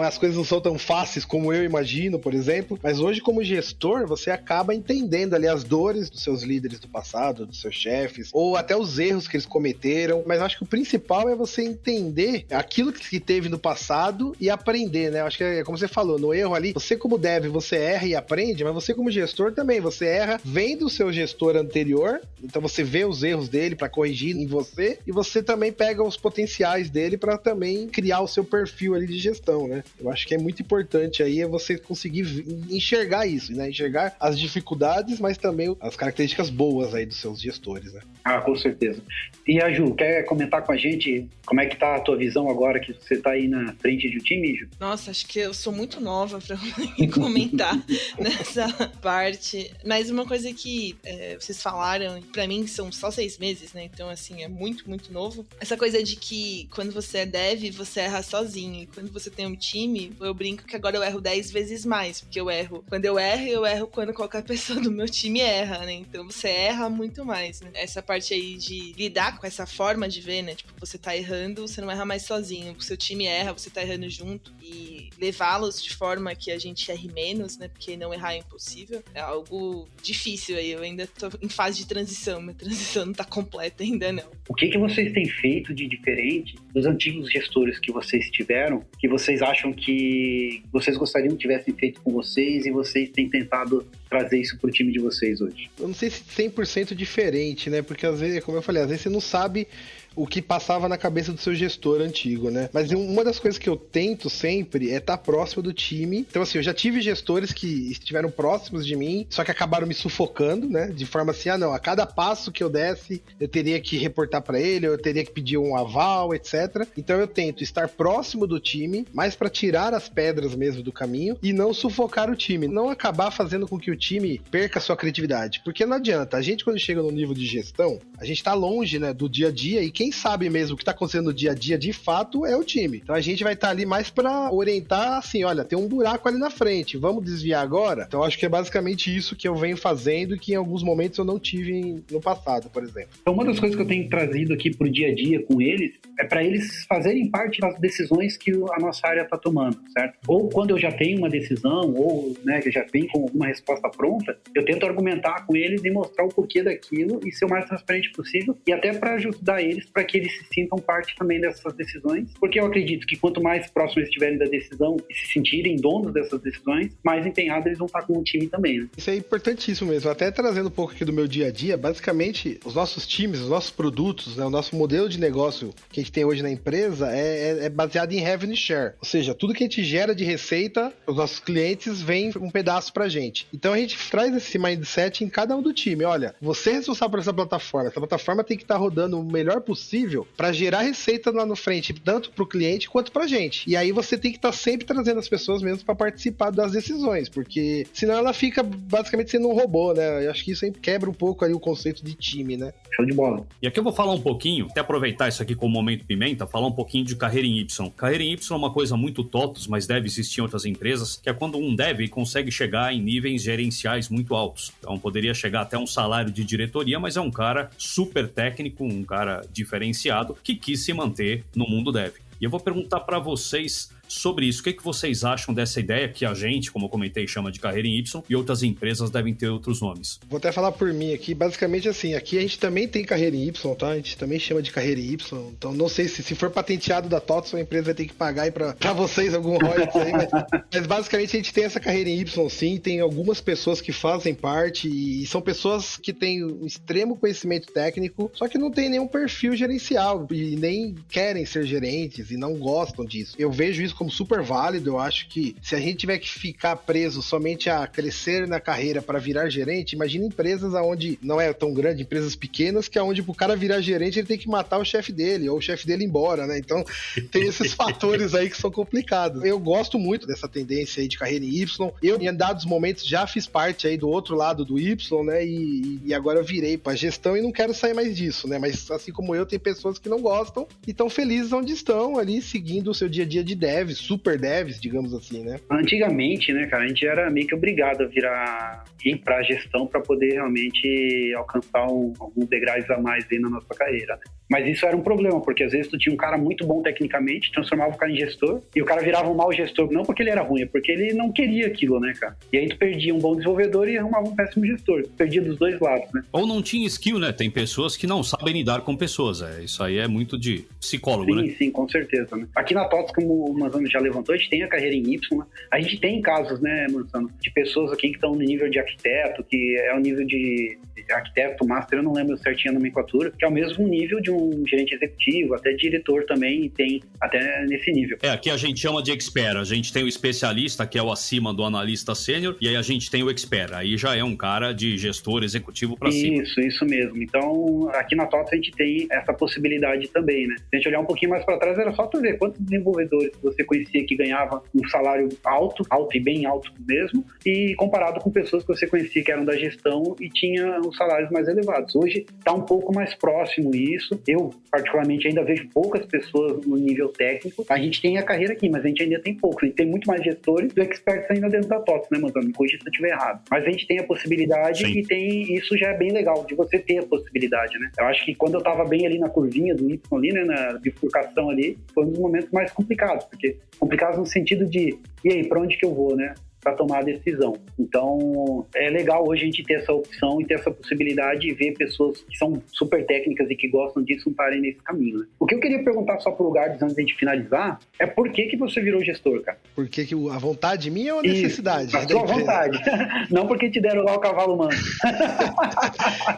as coisas não são tão fáceis como eu imagino, por exemplo? Mas hoje como gestor, você acaba entendendo ali as dores dos seus líderes do passado, dos seus chefes, ou até os erros que eles cometeram. Mas acho que o principal é você entender aquilo que teve no passado e aprender, né? Acho que é como você falou, no erro ali, você como dev, você erra e aprende, mas você como gestor também, você erra, vem do seu gestor anterior, então você vê os erros dele para corrigir em você, e você também pega os potenciais dele para também criar o seu perfil ali de gestão, né? Eu acho que é muito importante aí você conseguir enxergar isso, né? Enxergar as dificuldades, mas também as características boas aí dos seus gestores, né? Ah, com certeza. E a Ju, quer comentar com a gente como é que tá a tua visão agora que você tá aí na frente de um time, Ju? Nossa, acho que eu sou muito nova pra comentar nessa parte. Mas uma coisa que vocês falaram, pra mim são só 6 meses, né? Então, assim, é muito, muito novo. Essa coisa de que quando você é dev, você erra sozinho. E quando você tem um time, eu brinco que agora eu erro 10 vezes mais. Porque eu erro. Quando eu erro quando qualquer pessoa do meu time erra, né? Então você erra muito mais, né? Essa parte aí de lidar com essa forma de ver, né? Tipo, você tá errando, você não erra mais sozinho. O seu time erra, você tá errando junto. E levá-los de forma que a gente erre menos, né? Porque não errar é impossível. É algo difícil aí. Eu ainda tô em fase de transição. Minha transição não tá completa ainda, não. O que vocês têm feito de diferente dos antigos gestores que vocês tiveram, que vocês acham que vocês gostariam que tivessem feito com vocês e vocês têm tentado trazer isso pro time de vocês hoje? Eu não sei se 100% diferente, né? Porque às vezes, como eu falei, às vezes você não sabe o que passava na cabeça do seu gestor antigo, né? Mas uma das coisas que eu tento sempre é estar próximo do time. Então, assim, eu já tive gestores que estiveram próximos de mim, só que acabaram me sufocando, né? De forma assim, a cada passo que eu desse, eu teria que reportar para ele, eu teria que pedir um aval, etc. Então, eu tento estar próximo do time, mais para tirar as pedras mesmo do caminho e não sufocar o time, não acabar fazendo com que o time perca a sua criatividade. Porque não adianta, a gente quando chega no nível de gestão, a gente tá longe, né, do dia a dia, e quem sabe mesmo o que tá acontecendo no dia a dia, de fato, é o time. Então a gente vai estar ali mais para orientar, assim, olha, tem um buraco ali na frente, vamos desviar agora? Então acho que é basicamente isso que eu venho fazendo e que em alguns momentos eu não tive no passado, por exemplo. Então uma das coisas que eu tenho trazido aqui pro dia a dia com eles é para eles fazerem parte das decisões que a nossa área tá tomando, certo? Ou quando eu já tenho uma decisão, ou, né, que eu já venho com uma resposta pronta, eu tento argumentar com eles e mostrar o porquê daquilo e ser o mais transparente possível, e até para ajudar eles, para que eles se sintam parte também dessas decisões, porque eu acredito que quanto mais próximos eles estiverem da decisão e se sentirem donos dessas decisões, mais empenhados eles vão estar com o time também, né? Isso é importantíssimo mesmo, até trazendo um pouco aqui do meu dia a dia, basicamente os nossos times, os nossos produtos, produtos, né? O nosso modelo de negócio que a gente tem hoje na empresa é baseado em revenue share. Ou seja, tudo que a gente gera de receita, os nossos clientes vêm um pedaço pra gente. Então a gente traz esse mindset em cada um do time. Olha, você é responsável por essa plataforma tem que estar rodando o melhor possível para gerar receita lá no frente, tanto pro cliente quanto pra gente. E aí você tem que estar sempre trazendo as pessoas mesmo para participar das decisões, porque senão ela fica basicamente sendo um robô, né? Eu acho que isso aí quebra um pouco aí o conceito de time, né? Show de bola. E aqui eu vou falar um pouquinho, até aproveitar isso aqui como momento pimenta, falar um pouquinho de carreira em Y. Carreira em Y é uma coisa muito TOTOS, mas deve existir em outras empresas, que é quando um dev consegue chegar em níveis gerenciais muito altos. Então poderia chegar até um salário de diretoria, mas é um cara super técnico, um cara diferenciado, que quis se manter no mundo dev. E eu vou perguntar para vocês sobre isso. O que vocês acham dessa ideia que a gente, como eu comentei, chama de carreira em Y e outras empresas devem ter outros nomes? Vou até falar por mim aqui. Basicamente assim, aqui a gente também tem carreira em Y, tá? A gente também chama de carreira em Y. Então não sei se for patenteado da TOTOS, a empresa vai ter que pagar aí pra vocês algum royalties aí. Mas basicamente a gente tem essa carreira em Y sim. Tem algumas pessoas que fazem parte e são pessoas que têm um extremo conhecimento técnico, só que não tem nenhum perfil gerencial e nem querem ser gerentes e não gostam disso. Eu vejo isso como super válido. Eu acho que se a gente tiver que ficar preso somente a crescer na carreira para virar gerente, imagina empresas onde não é tão grande, empresas pequenas, que é onde pro cara virar gerente ele tem que matar o chefe dele, ou o chefe dele ir embora, né? Então tem esses fatores aí que são complicados. Eu gosto muito dessa tendência aí de carreira em Y. Eu, em dados momentos, já fiz parte aí do outro lado do Y, né? E agora eu virei pra gestão e não quero sair mais disso, né? Mas assim como eu, tem pessoas que não gostam e estão felizes onde estão ali, seguindo o seu dia a dia de devs, super devs, digamos assim, né? Antigamente, né, cara, a gente era meio que obrigado a ir pra gestão para poder realmente alcançar alguns degraus a mais aí na nossa carreira, né? Mas isso era um problema, porque às vezes tu tinha um cara muito bom tecnicamente, transformava o cara em gestor, e o cara virava um mau gestor, não porque ele era ruim, é porque ele não queria aquilo, né, cara? E aí tu perdia um bom desenvolvedor e arrumava um péssimo gestor. Perdia dos dois lados, né? Ou não tinha skill, né? Tem pessoas que não sabem lidar com pessoas. Isso aí é muito de psicólogo, né? Sim, com certeza, né? Aqui na TOTOS, como o Manzano já levantou, a gente tem a carreira em Y, né? A gente tem casos, né, Manzano, de pessoas aqui que estão no nível de arquiteto, que é o nível de arquiteto, master, eu não lembro certinho a nomenclatura, que é o mesmo nível de um gerente executivo, até diretor também tem até nesse nível. Aqui a gente chama de expert, a gente tem o especialista, que é o acima do analista sênior, e aí a gente tem o expert, aí já é um cara de gestor executivo para cima. Isso mesmo. Então, aqui na TOTOS a gente tem essa possibilidade também, né? Se a gente olhar um pouquinho mais para trás, era só tu ver quantos desenvolvedores você conhecia que ganhava um salário alto e bem alto mesmo, e comparado com pessoas que você conhecia que eram da gestão e tinha os salários mais elevados. Hoje está um pouco mais próximo isso. Eu, particularmente, ainda vejo poucas pessoas no nível técnico. A gente tem a carreira aqui, mas a gente ainda tem poucos. A gente tem muito mais gestores do experts ainda dentro da TOTOS, né, Manzano? Me corrija se eu estiver errado. Mas a gente tem a possibilidade. Sim. E isso já é bem legal, de você ter a possibilidade, né? Eu acho que quando eu estava bem ali na curvinha do Y ali, né, na bifurcação ali, foi um dos momentos mais complicados, porque complicados no sentido de, e aí, para onde que eu vou, né? Para tomar a decisão. Então, é legal hoje a gente ter essa opção e ter essa possibilidade de ver pessoas que são super técnicas e que gostam disso estarem nesse caminho, né? O que eu queria perguntar só pro Gardes antes de a gente finalizar é por que você virou gestor, cara? Por que a vontade minha ou a necessidade? A sua vontade. Não porque te deram lá o cavalo manso.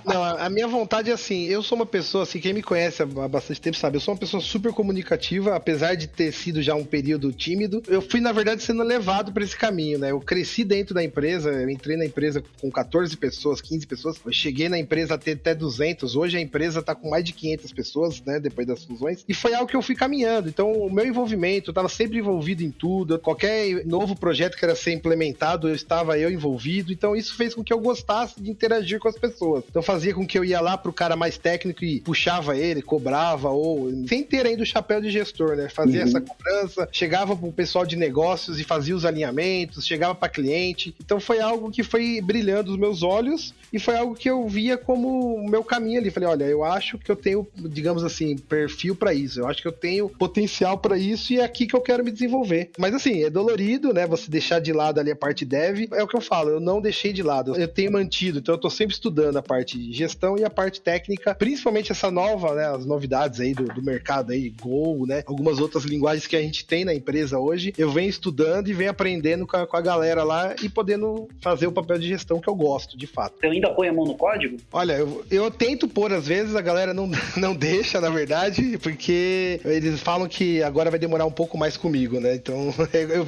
Não, a minha vontade é assim, eu sou uma pessoa, assim, quem me conhece há bastante tempo sabe, eu sou uma pessoa super comunicativa, apesar de ter sido já um período tímido, eu fui, na verdade, sendo levado para esse caminho, né? Eu cresci dentro da empresa, eu entrei na empresa com 14 pessoas, 15 pessoas, eu cheguei na empresa a ter até 200, hoje a empresa tá com mais de 500 pessoas, né, depois das fusões, e foi algo que eu fui caminhando, então o meu envolvimento, eu tava sempre envolvido em tudo, qualquer novo projeto que era ser implementado, eu estava envolvido, então isso fez com que eu gostasse de interagir com as pessoas, então fazia com que eu ia lá pro cara mais técnico e puxava ele, cobrava, ou sem ter ainda o chapéu de gestor, né, fazia essa cobrança, chegava pro pessoal de negócios e fazia os alinhamentos, chegava para cliente, então foi algo que foi brilhando os meus olhos e foi algo que eu via como o meu caminho ali, falei, olha, eu acho que eu tenho, digamos assim, perfil para isso, eu acho que eu tenho potencial para isso e é aqui que eu quero me desenvolver, mas assim, é dolorido, né, você deixar de lado ali a parte dev, é o que eu falo, eu não deixei de lado, eu tenho mantido, então eu tô sempre estudando a parte de gestão e a parte técnica, principalmente essa nova, né, as novidades aí do mercado aí, Go, né, algumas outras linguagens que a gente tem na empresa hoje, eu venho estudando e venho aprendendo com a galera galera lá e podendo fazer o papel de gestão que eu gosto, de fato. Você ainda põe a mão no código? Olha, eu tento pôr, às vezes, a galera não deixa, na verdade, porque eles falam que agora vai demorar um pouco mais comigo, né? Então,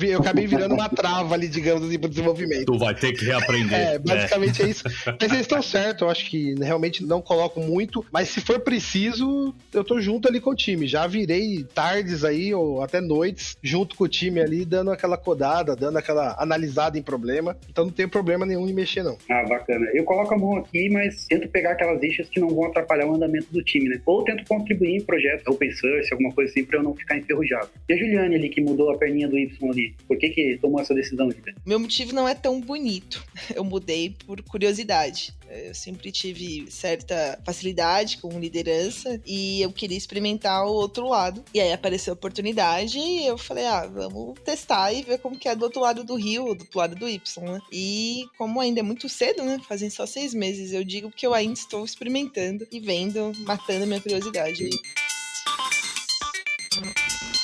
eu acabei virando uma trava ali, digamos assim, pro desenvolvimento. Tu vai ter que reaprender. Basicamente é isso. Mas eles estão certos, eu acho que realmente não coloco muito, mas se for preciso, eu tô junto ali com o time. Já virei tardes aí, ou até noites, junto com o time ali, dando aquela codada, dando aquela analisada em problema. Então não tem problema nenhum em mexer, não. Ah, bacana. Eu coloco a mão aqui, mas tento pegar aquelas issues que não vão atrapalhar o andamento do time, né? Ou tento contribuir em projetos, open source, alguma coisa assim, pra eu não ficar enferrujado. E a Juliane ali, que mudou a perninha do Y ali, por que tomou essa decisão, Juliane? Meu motivo não é tão bonito. Eu mudei por curiosidade. Eu sempre tive certa facilidade com liderança e eu queria experimentar o outro lado. E aí apareceu a oportunidade e eu falei, vamos testar e ver como que é do outro lado do rio, do outro lado do Y, né? E como ainda é muito cedo, né? Fazem só 6 meses, eu digo que eu ainda estou experimentando e vendo, matando minha curiosidade.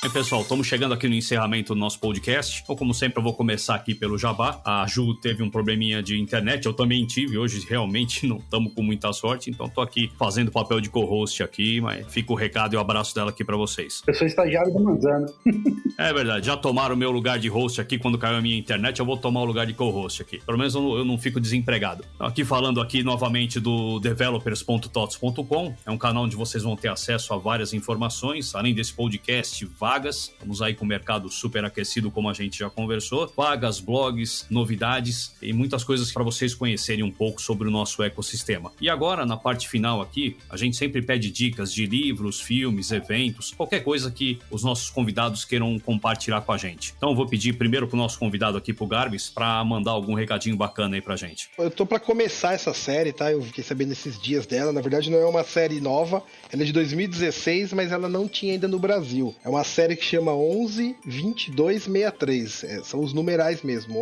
Bem, pessoal, estamos chegando aqui no encerramento do nosso podcast. Então, como sempre, eu vou começar aqui pelo Jabá. A Ju teve um probleminha de internet, eu também tive. Hoje, realmente, não estamos com muita sorte. Então, estou aqui fazendo o papel de co-host aqui, mas fica o recado e o abraço dela aqui para vocês. Eu sou estagiário do Manzano. É verdade, já tomaram o meu lugar de host aqui. Quando caiu a minha internet, eu vou tomar o lugar de co-host aqui. Pelo menos eu não fico desempregado. Então, aqui falando aqui novamente do developers.tots.com. É um canal onde vocês vão ter acesso a várias informações, além desse podcast, vagas. Estamos aí com o mercado super aquecido, como a gente já conversou. Vagas, blogs, novidades e muitas coisas para vocês conhecerem um pouco sobre o nosso ecossistema. E agora, na parte final aqui, a gente sempre pede dicas de livros, filmes, eventos, qualquer coisa que os nossos convidados queiram compartilhar com a gente. Então eu vou pedir primeiro pro nosso convidado aqui, pro Garbis, para mandar algum recadinho bacana aí pra gente. Eu tô pra começar essa série, tá? Eu fiquei sabendo esses dias dela. Na verdade, não é uma série nova. Ela é de 2016, mas ela não tinha ainda no Brasil. É uma série que chama 11-22-63. São os numerais mesmo.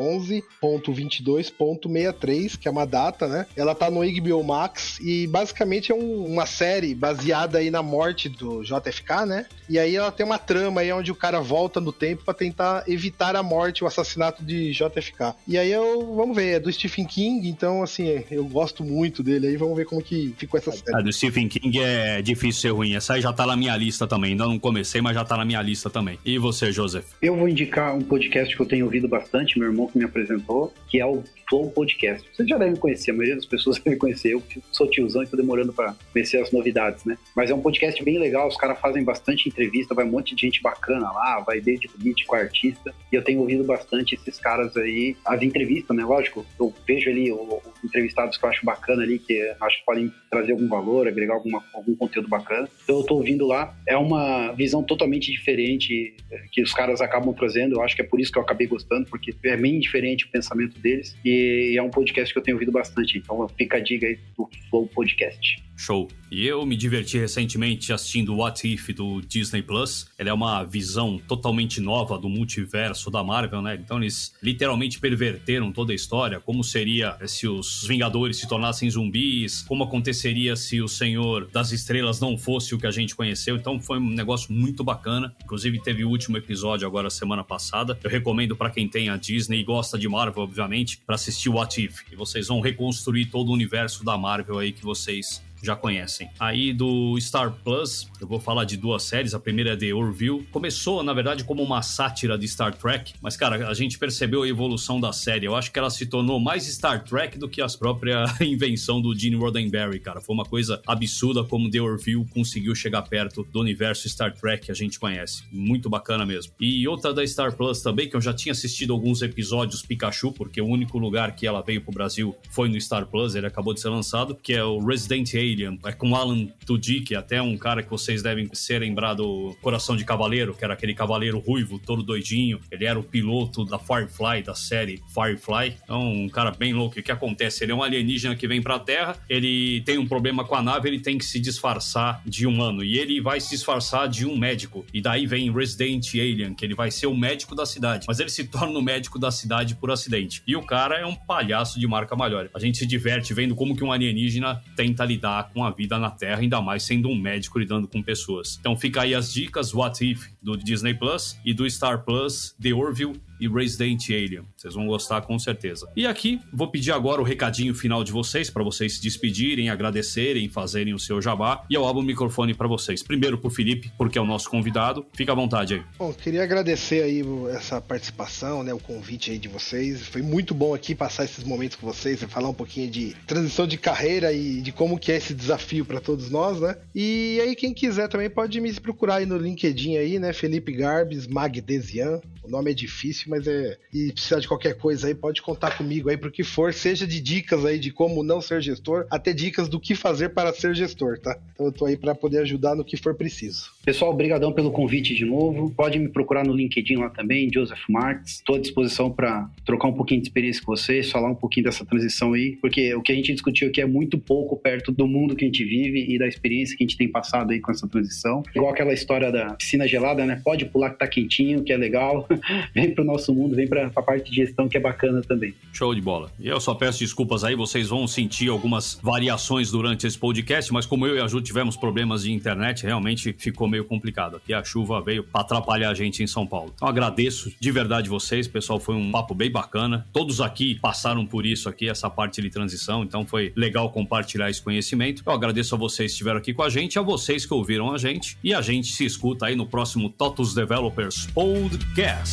11.22.63, que é uma data, né? Ela tá no HBO Max e basicamente é uma série baseada aí na morte do JFK, né? E aí ela tem uma trama aí onde o cara volta no tempo pra tentar evitar a morte, o assassinato de JFK. E aí vamos ver, é do Stephen King, então assim, eu gosto muito dele aí, vamos ver como que ficou essa série. A do Stephen King é difícil ser ruim, essa aí já tá na minha lista também, ainda não comecei, mas já tá na minha lista também. E você, Joseph? Eu vou indicar um podcast que eu tenho ouvido bastante, meu irmão que me apresentou, que é o Flow Podcast. Vocês já devem conhecer, a maioria das pessoas devem conhecer, eu sou tiozão e tô demorando pra conhecer as novidades, né? Mas é um podcast bem legal, os caras fazem bastante entrevista, vai um monte de gente bacana lá, vai desde político, artista, e eu tenho ouvido bastante esses caras aí, as entrevistas, né? Lógico, eu vejo ali os entrevistados que eu acho bacana ali, que acho que podem trazer algum valor, agregar algum conteúdo bacana. Então eu tô ouvindo lá, é uma visão totalmente diferente que os caras acabam trazendo, eu acho que é por isso que eu acabei gostando, porque é bem diferente o pensamento deles, e é um podcast que eu tenho ouvido bastante, então fica a dica aí do Flow Podcast. Show. E eu me diverti recentemente assistindo What If do Disney Plus. Ela é uma visão totalmente nova do multiverso da Marvel, né? Então eles literalmente perverteram toda a história. Como seria se os Vingadores se tornassem zumbis? Como aconteceria se o Senhor das Estrelas não fosse o que a gente conheceu? Então foi um negócio muito bacana. Inclusive teve o último episódio agora semana passada. Eu recomendo para quem tem a Disney e gosta de Marvel, obviamente, para assistir What If. E vocês vão reconstruir todo o universo da Marvel aí que vocês já conhecem. Aí do Star Plus, eu vou falar de 2 séries. A primeira é The Orville. Começou, na verdade, como uma sátira de Star Trek, mas, cara, a gente percebeu a evolução da série. Eu acho que ela se tornou mais Star Trek do que a própria invenção do Gene Roddenberry, cara. Foi uma coisa absurda como The Orville conseguiu chegar perto do universo Star Trek que a gente conhece. Muito bacana mesmo. E outra da Star Plus também, que eu já tinha assistido alguns episódios Pikachu, porque o único lugar que ela veio pro Brasil foi no Star Plus, ele acabou de ser lançado, que é o Resident Alien. É com Alan Tudyk, até um cara que vocês devem ser lembrar do Coração de Cavaleiro, que era aquele cavaleiro ruivo, todo doidinho. Ele era o piloto da Firefly, da série Firefly. Então, um cara bem louco. O que acontece? Ele é um alienígena que vem pra Terra, ele tem um problema com a nave, ele tem que se disfarçar de humano. E ele vai se disfarçar de um médico. E daí vem Resident Alien, que ele vai ser o médico da cidade. Mas ele se torna o médico da cidade por acidente. E o cara é um palhaço de marca maior. A gente se diverte vendo como que um alienígena tenta lidar com a vida na Terra, ainda mais sendo um médico lidando com pessoas. Então fica aí as dicas, What If do Disney Plus e do Star Plus, The Orville. e Resident Alien. Vocês vão gostar com certeza. E aqui, vou pedir agora o recadinho final de vocês, para vocês se despedirem, agradecerem, fazerem o seu jabá. E eu abro o microfone para vocês. Primeiro pro Felipe, porque é o nosso convidado. Fica à vontade aí. Bom, queria agradecer aí essa participação, né, o convite aí de vocês. Foi muito bom aqui passar esses momentos com vocês, falar um pouquinho de transição de carreira e de como que é esse desafio para todos nós, né? E aí quem quiser também pode me procurar aí no LinkedIn aí, né, Felipe Garbes Magdesian. O nome é difícil, mas e precisar de qualquer coisa aí, pode contar comigo aí pro que for, seja de dicas aí de como não ser gestor, até dicas do que fazer para ser gestor, tá? Então eu tô aí para poder ajudar no que for preciso. Pessoal, obrigadão pelo convite de novo. Pode me procurar no LinkedIn lá também, Joseph Martins. Estou à disposição para trocar um pouquinho de experiência com vocês, falar um pouquinho dessa transição aí, porque o que a gente discutiu aqui é muito pouco perto do mundo que a gente vive e da experiência que a gente tem passado aí com essa transição. Igual aquela história da piscina gelada, né? Pode pular que tá quentinho, que é legal. Vem pro nosso mundo, vem pra parte de gestão que é bacana também. Show de bola. E eu só peço desculpas aí, vocês vão sentir algumas variações durante esse podcast, mas como eu e a Ju tivemos problemas de internet, realmente ficou meio complicado. Aqui a chuva veio pra atrapalhar a gente em São Paulo. Então agradeço de verdade vocês, pessoal, foi um papo bem bacana. Todos aqui passaram por isso aqui, essa parte de transição, então foi legal compartilhar esse conhecimento. Eu agradeço a vocês que estiveram aqui com a gente, a vocês que ouviram a gente, e a gente se escuta aí no próximo TOTUS Developers Podcast.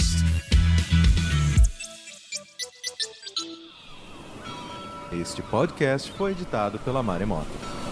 Este podcast foi editado pela Maremoto.